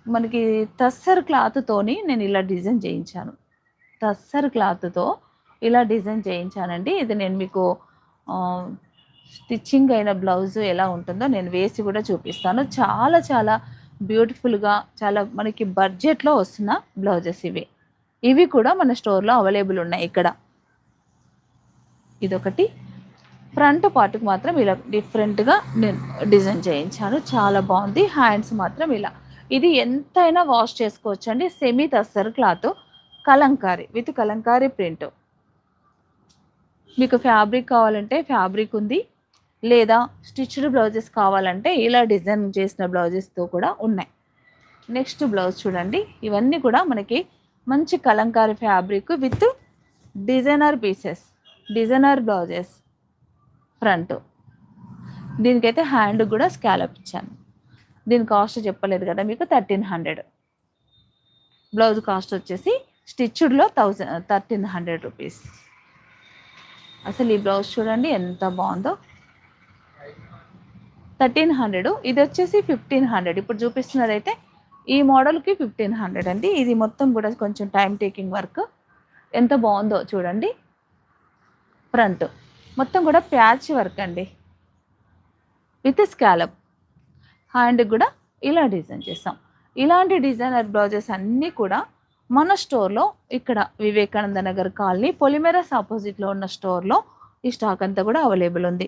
మనకి టస్సర్ క్లాత్తోని నేను ఇలా డిజైన్ చేయించాను. టస్సర్ క్లాత్‌తో ఇలా డిజైన్ చేయించానండి. ఇది నేను మీకు ఆహ్, స్టిచ్చింగ్ అయిన బ్లౌజు ఎలా ఉంటుందో నేను వేసి కూడా చూపిస్తాను. చాలా చాలా బ్యూటిఫుల్‌గా చాలా మనకి బడ్జెట్‌లో వస్తున్న బ్లౌజెస్ ఇవి. ఇవి కూడా మన స్టోర్‌లో అవైలబుల్ ఉన్నాయి ఇక్కడ. ఇదొకటి. ఫ్రంట్ పార్ట్‌కి మాత్రం ఇలా డిఫరెంట్‌గా నేను డిజైన్ చేయించాను. చాలా బావుంది. హ్యాండ్స్ మాత్రం ఇలా. ఇది ఎంతైనా వాష్ చేసుకోవచ్చండి. Semi tussar cloth Kalamkari with Kalamkari print. మీకు ఫ్యాబ్రిక్ కావాలంటే ఫ్యాబ్రిక్ ఉంది. లేదా స్టిచ్డ్ బ్లౌజెస్ కావాలంటే ఇలా డిజైన్ చేసిన బ్లౌజెస్‌తో కూడా ఉన్నాయి. నెక్స్ట్ బ్లౌజ్ చూడండి. ఇవన్నీ కూడా మనకి మంచి Kalamkari fabric with designer pieces. Designer blouses front. దీనికైతే హ్యాండ్ కూడా స్కాలప్ ఇచ్చాను. దీని కాస్ట్ చెప్పలేదు కదా మీకు 1300. బ్లౌజ్ కాస్ట్ వచ్చేసి స్టిచ్డ్‌లో 1300 రూపీస్. అసలు ఈ బ్లౌజ్ చూడండి ఎంత బాగుందో. 1300. ఇది వచ్చేసి 1500. ఇప్పుడు చూపిస్తున్నదైతే ఈ మోడల్‌కి 1500 అండి. ఇది మొత్తం కూడా కొంచెం టైం టేకింగ్ వర్క్. ఎంత బాగుందో చూడండి. ఫ్రంట్ మొత్తం కూడా ప్యాచ్ వర్క్ అండి విత్ స్కాలప్. హ్యాండ్ కూడా ఇలా డిజైన్ చేసాం. ఇలాంటి డిజైనర్ బ్లౌజెస్ అన్నీ కూడా మన స్టోర్‌లో ఇక్కడ వివేకానంద నగర్ కాలనీ పొలిమేరస్ ఆపోజిట్‌లో ఉన్న స్టోర్‌లో ఈ స్టాక్ అంతా కూడా అవైలబుల్ ఉంది.